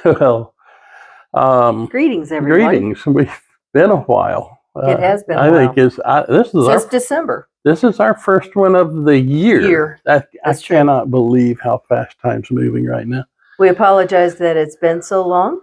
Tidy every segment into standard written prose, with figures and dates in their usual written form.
Well, Greetings, everyone. greetings. We've been a while. It has been a I while. think this is Since December. this is our first one of the year. I That's true. cannot believe how fast time's moving right now. We apologize that it's been so long.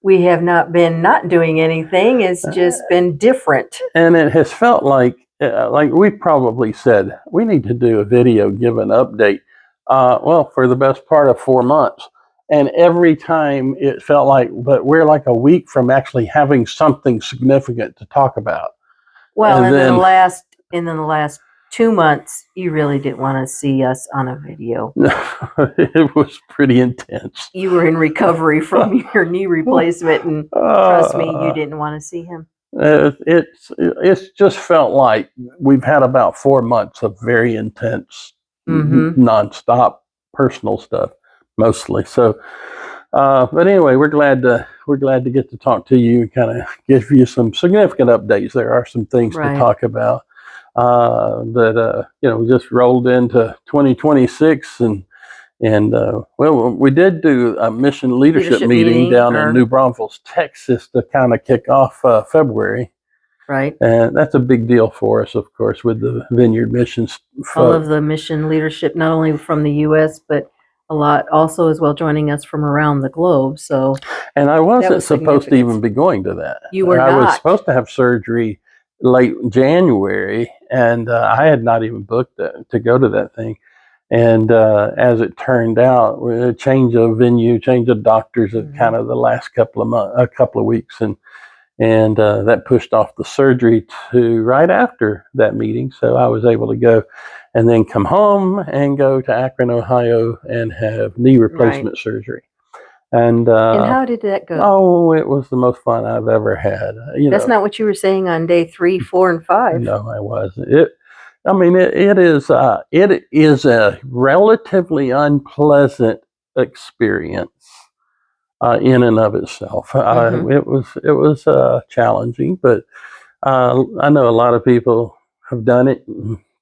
We have not been not doing anything. It's just been different. And it has felt like we probably said, we need to do a video, give an update, for the best part of 4 months. And every time it felt like, but we're like a week from actually having something significant to talk about. Well, and then the last 2 months, you really didn't want to see us on a video. It was pretty intense. You were in recovery from your knee replacement, and trust me, you didn't want to see him. It's just felt like we've had about 4 months of very intense, nonstop personal stuff, mostly. So, but anyway, we're glad to get to talk to you and kind of give you some significant updates. There are some things to talk about. We just rolled into 2026, and we did do a mission leadership meeting down in New Braunfels, Texas, to kind of kick off February. Right. And that's a big deal for us, of course, with the Vineyard Missions. All of the mission leadership, not only from the U.S., but a lot also as well joining us from around the globe. So, and I wasn't supposed to even be going to that. You were not. I was supposed to have surgery late January, and I had not even booked to go to that thing. And as it turned out, a change of venue, change of doctors at kind of the last couple of weeks, and that pushed off the surgery to right after that meeting. So I was able to go and then come home and go to Akron, Ohio, and have knee replacement surgery. And how did that go? Oh, it was the most fun I've ever had. That's not what you were saying on day 3, 4, and 5. No, I wasn't. It is a relatively unpleasant experience in and of itself. It was challenging, but I know a lot of people have done it,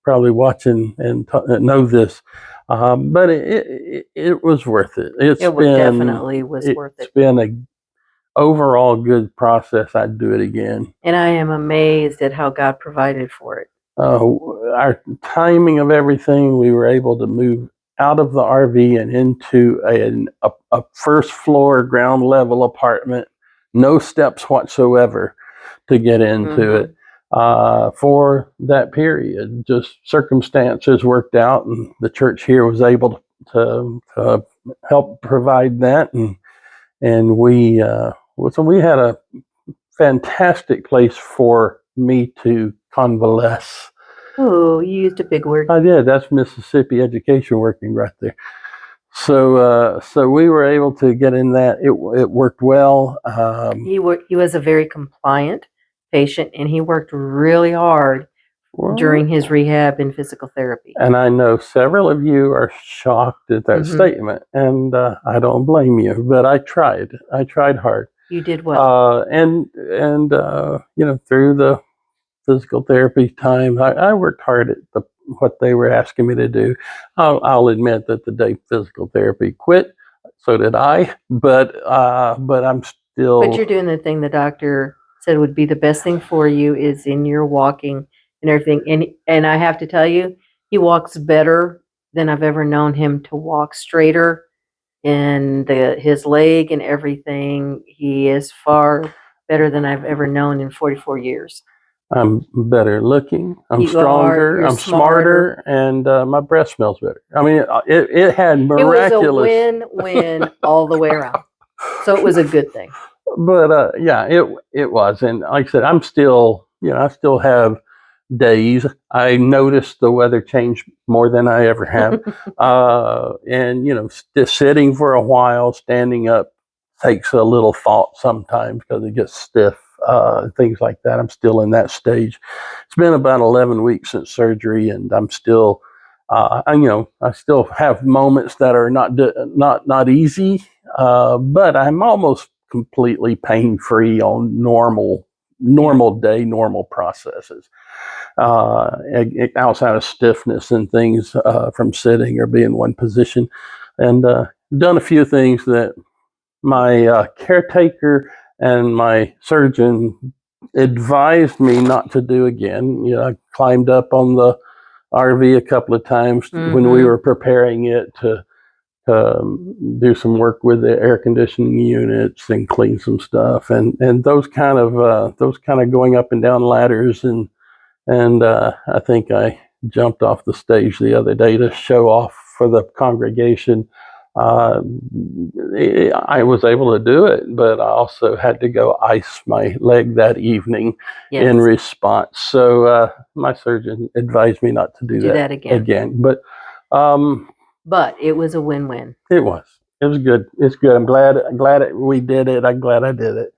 probably watching and know this. But it was worth it. Definitely was worth it. It's been an overall good process. I'd do it again. And I am amazed at how God provided for it. Our timing of everything, we were able to move out of the RV and into a first floor ground level apartment, no steps whatsoever to get into it. For that period, just circumstances worked out, and the church here was able to help provide that, and we had a fantastic place for me to convalesce. Oh, you used a big word. I did. That's Mississippi education working right there. So we were able to get in that. It worked well. He was a very compliant patient, and he worked really hard during his rehab and physical therapy. And I know several of you are shocked at that statement, and I don't blame you. But I tried. I tried hard. You did well. And through the physical therapy time, I worked hard at what they were asking me to do. I'll admit that the day physical therapy quit, so did I. But I'm still. But you're doing the thing the doctor said would be the best thing for you is in your walking and everything. And I have to tell you, he walks better than I've ever known him to walk, straighter, and his leg and everything. He is far better than I've ever known in 44 years. I'm better looking. I'm stronger. I'm smarter, and my breath smells better. I mean, it had miraculous. It was a win-win all the way around. So it was a good thing. But it was, and like I said, I still have days. I noticed the weather change more than I ever have, and just sitting for a while, standing up takes a little thought sometimes because it gets stiff. Things like that. I'm still in that stage. It's been about 11 weeks since surgery, and I'm still, I still have moments that are not easy, but I'm almost completely pain-free on normal processes. Outside of stiffness and things from sitting or being in one position, and done a few things that my caretaker and my surgeon advised me not to do again. I climbed up on the RV a couple of times when we were preparing it to do some work with the air conditioning units and clean some stuff, and those kind of going up and down ladders, and I think I jumped off the stage the other day to show off for the congregation. Uh, I was able to do it, but I also had to go ice my leg that evening in response. So my surgeon advised me not to do that again. But it was a win-win. It was. It was good. It's good. I'm glad we did it. I'm glad I did it.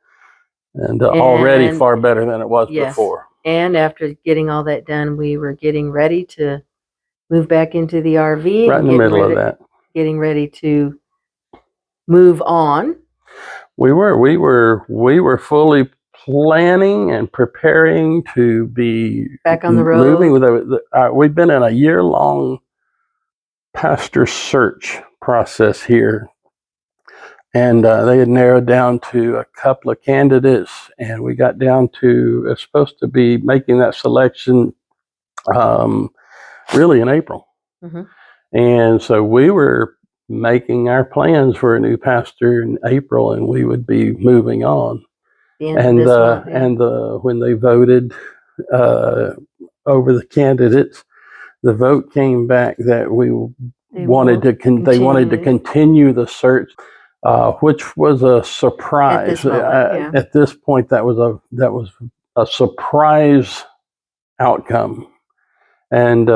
And already far better than it was before. And after getting all that done, we were getting ready to move back into the RV. Right in the middle of that. Getting ready to move on. We were fully planning and preparing to be back on the road. Moving with we've been in a year-long pastor search process here. And they had narrowed down to a couple of candidates, and we got down to supposed to be making that selection really in April. And so we were making our plans for a new pastor in April, and we would be moving on. When they voted over the candidates, the vote came back that they wanted to continue the search. Which was a surprise. At this point, that was a surprise outcome, and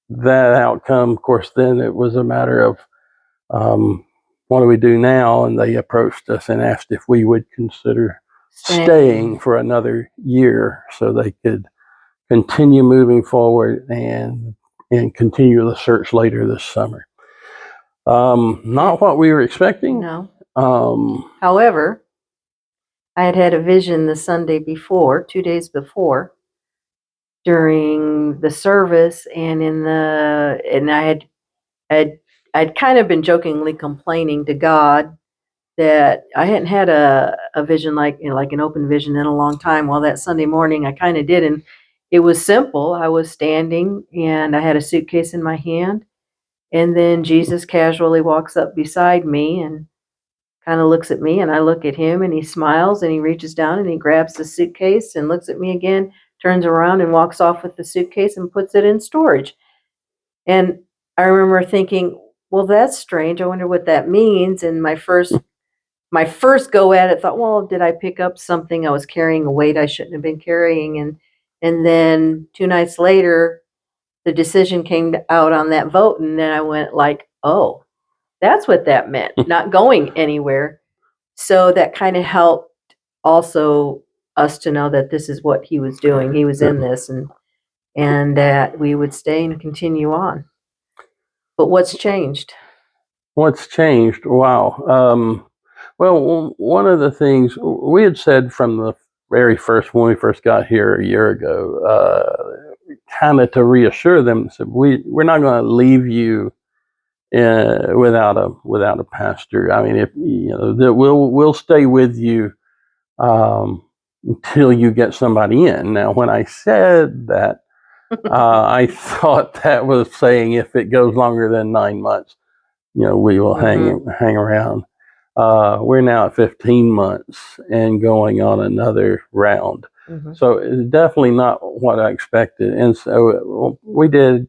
that outcome, of course, then it was a matter of what do we do now? And they approached us and asked if we would consider staying for another year so they could continue moving forward and continue the search later this summer. Not what we were expecting. No. However, I had a vision the Sunday before, 2 days before, during the service, and I'd kind of been jokingly complaining to God that I hadn't had a vision like an open vision in a long time. Well, that Sunday morning I kind of did, and it was simple. I was standing and I had a suitcase in my hand. And then Jesus casually walks up beside me and kind of looks at me, and I look at him, and he smiles, and he reaches down and he grabs the suitcase and looks at me again, turns around and walks off with the suitcase and puts it in storage. And I remember thinking, well, that's strange. I wonder what that means. And my first go at it thought, well, did I pick up something? I was carrying a weight I shouldn't have been carrying. And then 2 nights later, the decision came out on that vote, and then I went like, oh, that's what that meant, not going anywhere. So that kind of helped also us to know that this is what he was doing. He was in this, and that we would stay and continue on. But what's changed? What's changed? Wow. Well, one of the things we had said from the very first, when we first got here a year ago, kind of to reassure them, said we're not going to leave you without a pastor. I mean, if that we'll stay with you until you get somebody in. Now, when I said that, I thought that was saying if it goes longer than 9 months, we will hang around. We're now at 15 months and going on another round. So it's definitely not what I expected. And so we did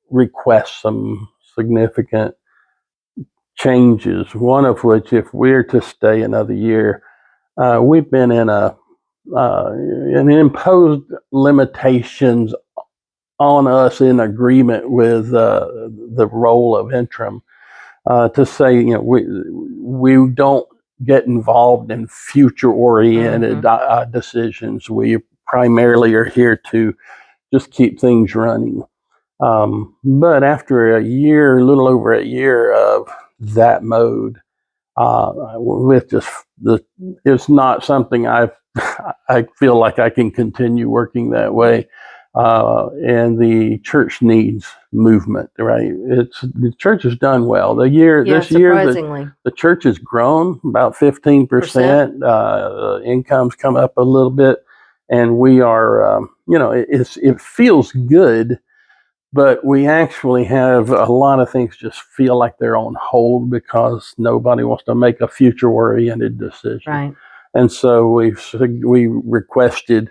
request some significant changes, one of which, if we're to stay another year, we've been in an imposed limitations on us in agreement with the role of interim, to say, we don't get involved in future-oriented decisions. We primarily are here to just keep things running. But after a little over a year of that mode, with it's not something I feel like I can continue working that way. and the church needs movement. Right, the church has done well. Yeah, This year, surprisingly. the church has grown about 15%. Income's come up a little bit, and we are, it feels good, but we actually have a lot of things just feel like they're on hold because nobody wants to make a future oriented decision. Right. And so we requested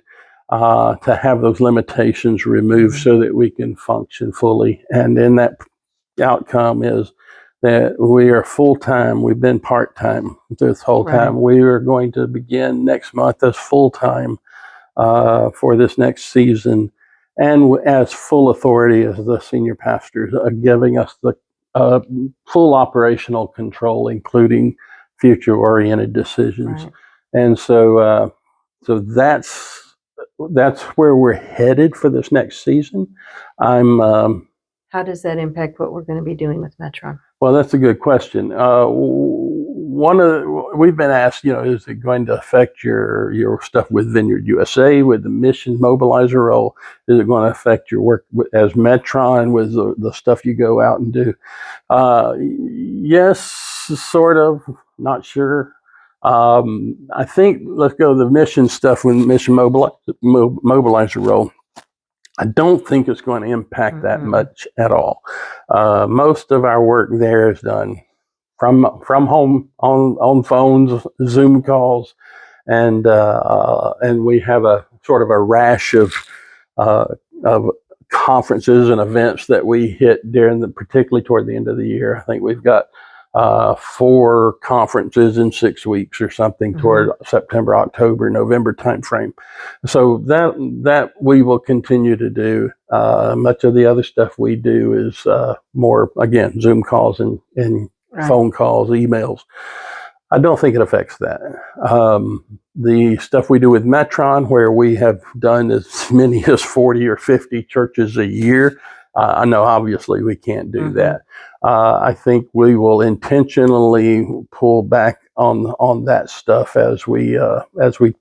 to have those limitations removed so that we can function fully. And then that outcome is that we are full time. We've been part time this whole time. Right. We are going to begin next month as full time for this next season, and as full authority as the senior pastors, giving us the uh, full operational control, including future-oriented decisions. Right. And so that's where we're headed for this next season. I'm How does that impact what we're going to be doing with Metron? Well, that's a good question. We've been asked, is it going to affect your stuff with Vineyard USA, with the missions mobilizer role? Is it going to affect your work as Metron with the stuff you go out and do? Yes, sort of. Not sure. I think let's go to the mission stuff with mission mobilizer role. I don't think it's going to impact that much at all. Most of our work there is done from home on phones, Zoom calls, and we have a sort of a rash uh, of conferences and events that we hit particularly toward the end of the year. I think we've got 4 conferences in 6 weeks or something toward September, October, November timeframe. So that we will continue to do. Much of the other stuff we do is more, again, Zoom calls and phone calls, emails. I don't think it affects that. The stuff we do with Metron, where we have done as many as 40 or 50 churches a year, I know obviously we can't do that. I think we will intentionally pull back on that stuff as we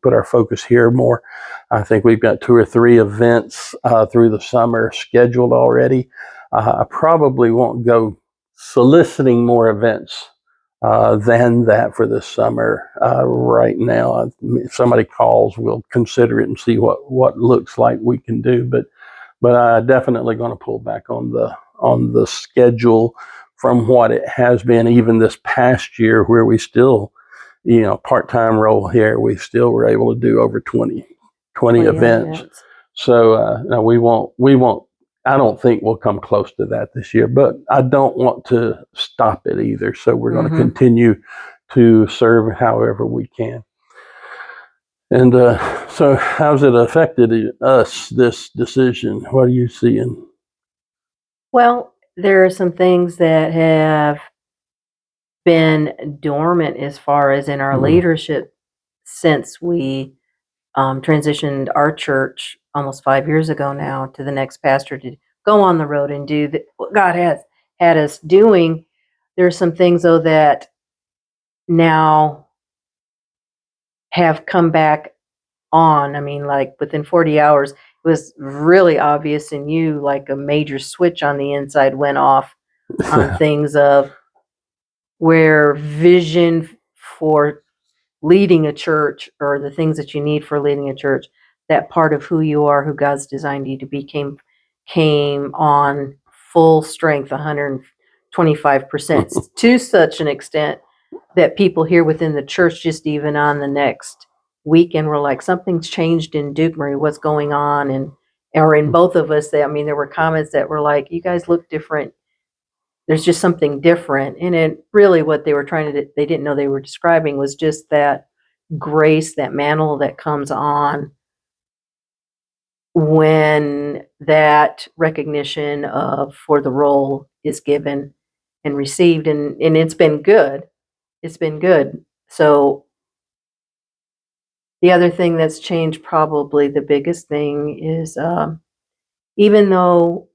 put our focus here more. I think we've got 2 or 3 events through the summer scheduled already. I probably won't go soliciting more events than that for this summer right now. If somebody calls, we'll consider it and see what looks like we can do. But I definitely going to pull back on the schedule from what it has been, even this past year, where we still, part-time role here, we still were able to do over 20 events. So no, we won't. I don't think we'll come close to that this year, but I don't want to stop it either. So we're going to continue to serve however we can. And so how's it affected us, this decision? What are you seeing? Well, there are some things that have been dormant as far as in our leadership since we transitioned our church almost 5 years ago now to the next pastor to go on the road and do what God has had us doing. There's some things though that now have come back on. I mean, like within 40 hours, it was really obvious in you, like a major switch on the inside went off on things of where vision for leading a church or the things that you need for leading a church, that part of who you are, who God's designed you to be came on full strength, 125%, to such an extent that people here within the church, just even on the next weekend, were like, something's changed in Duke Marie, what's going on? And or in both of us, I mean, there were comments that were like, you guys look different. There's just something different. And it really what they were they didn't know they were describing was just that grace, that mantle that comes on when that recognition of for the role is given and received, and it's been good. It's been good. So the other thing that's changed, probably the biggest thing, is even though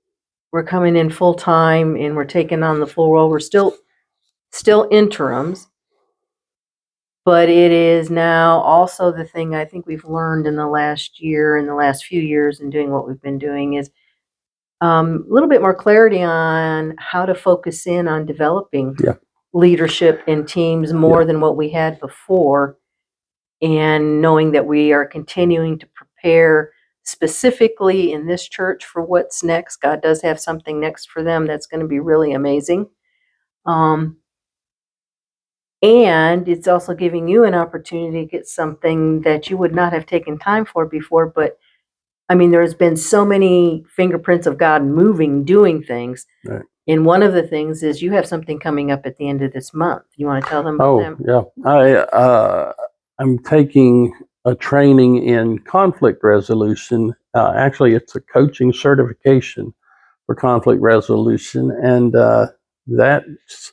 we're coming in full time and we're taking on the full role, we're still interims. But it is now also the thing I think we've learned in the last year, in the last few years in doing what we've been doing is a little bit more clarity on how to focus in on developing Yeah. leadership in teams more Yeah. than what we had before, and knowing that we are continuing to prepare specifically in this church for what's next. God does have something next for them that's going to be really amazing. Um, and it's also giving you an opportunity to get something that you would not have taken time for before. But I mean, there's been so many fingerprints of God moving, doing things. Right. And one of the things is you have something coming up at the end of this month. You want to tell them about Oh, them? yeah. I'm taking a training in conflict resolution. Actually, it's a coaching certification for conflict resolution, and that's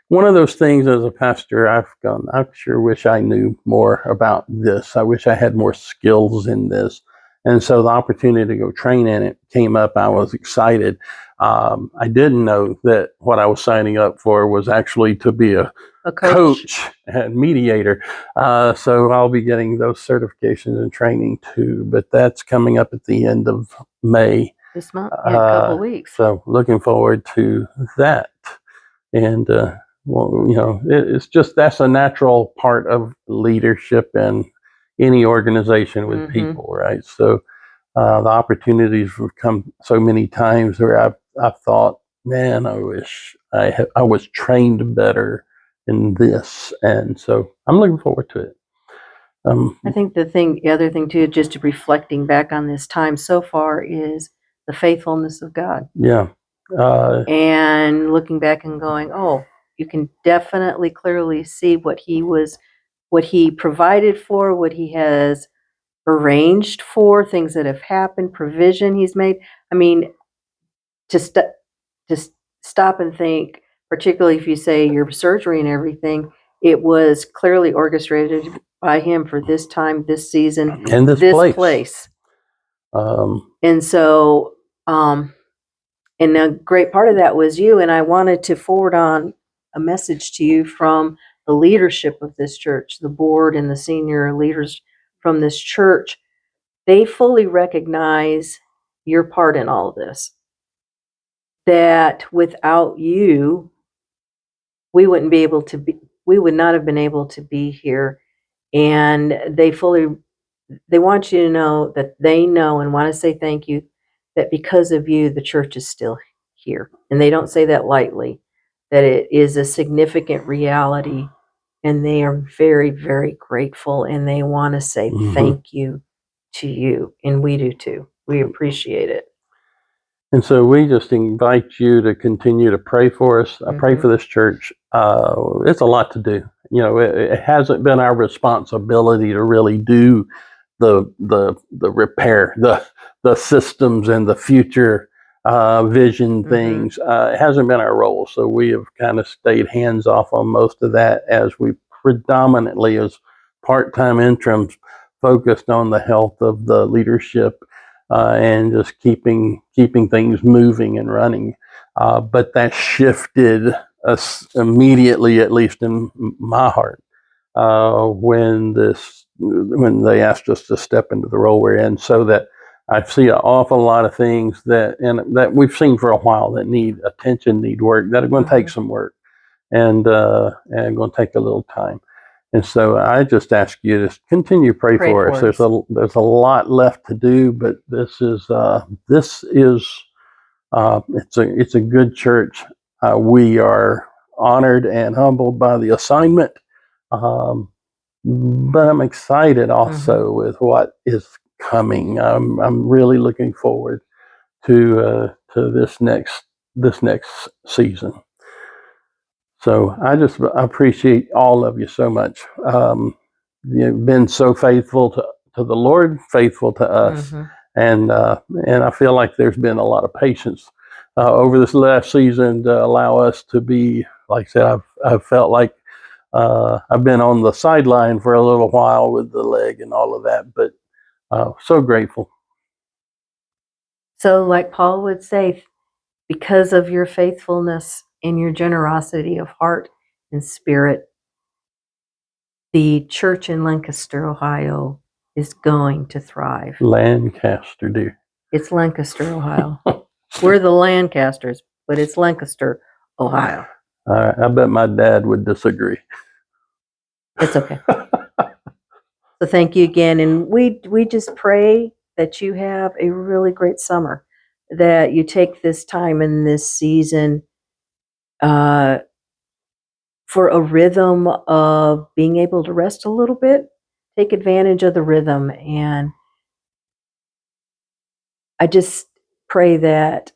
one of those things. As a pastor, I've gone, I sure wish I knew more about this. I wish I had more skills in this. And so the opportunity to go train in it came up. I was excited. I didn't know that what I was signing up for was actually to be a A coach coach and mediator. So I'll be getting those certifications and training too. But that's coming up at the end of May. this month? Yeah, a couple of weeks. So looking forward to that. And, well, it's just that's a natural part of leadership in any organization with Mm-hmm. people, right? So the opportunities have come so many times where I've thought, man, I wish I was trained better in this, and so I'm looking forward to it. I think the other thing too, just reflecting back on this time so far, is the faithfulness of God. Yeah, And looking back and going, oh, you can definitely clearly see what he provided for, what he has arranged for, things that have happened, provision he's made. I mean, to st- to stop and think, particularly if you say your surgery and everything, it was clearly orchestrated by him for this time, this season, in this this place. place. Um, And so, and a great part of that was you. And I wanted to forward on a message to you from the leadership of this church, the board and the senior leaders from this church. They fully recognize your part in all of this. That without you, we wouldn't be able to be, we would not have been able to be here. And they want you to know that they know and want to say thank you, that because of you, the church is still here. And they don't say that lightly, that it is a significant reality. And they are very, very grateful. And they want to say mhm. thank you to you. And we do too. We appreciate it. And so we just invite you to continue to pray for us. I pray Mm-hmm. for this church. It's a lot to do. It hasn't been our responsibility to really do the repair, the systems and the future vision Mm-hmm. things. It hasn't been our role, so we have kind of stayed hands off on most of that, as we predominantly, as part-time interims, focused on the health of the leadership and just keeping things moving and running. But that shifted us immediately, at least in my heart, when they asked us to step into the role we're in, so that I see an awful lot of things that we've seen for a while that need attention, need work, that are going to take Mm-hmm. some work, and going to take a little time. And so I just ask you to continue to pray Pray for us. for us. There's a lot left to do, but it's a good church. We are honored and humbled by the assignment, um, but I'm excited Mm-hmm. also with what is coming. I'm really looking forward to this next season. So I appreciate all of you so much. You've been so faithful to the Lord, faithful to us, Mm-hmm. and I feel like there's been a lot of patience over this last season to allow us to be. Like I said, I've felt like I've been on the sideline for a little while with the leg and all of that, but so grateful. So, like Paul would say, because of your faithfulness and your generosity of heart and spirit, The church in Lancaster, Ohio is going to thrive. Lancaster, dear. It's Lancaster, Ohio. We're the Lancasters, but it's Lancaster, Ohio. I bet my dad would disagree. It's okay. So thank you again. And we just pray that you have a really great summer, that you take this time in this season uh, for a rhythm of being able to rest a little bit, take advantage of the rhythm. And I just pray that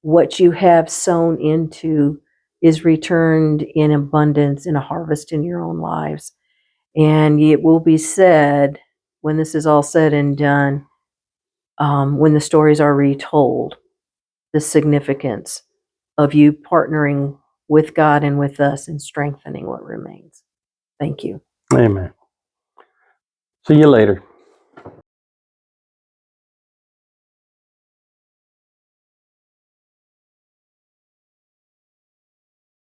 what you have sown into is returned in abundance, in a harvest in your own lives. And it will be said, when this is all said and done, when the stories are retold, the significance of you partnering with God and with us and strengthening what remains. Thank you. Amen. See you later.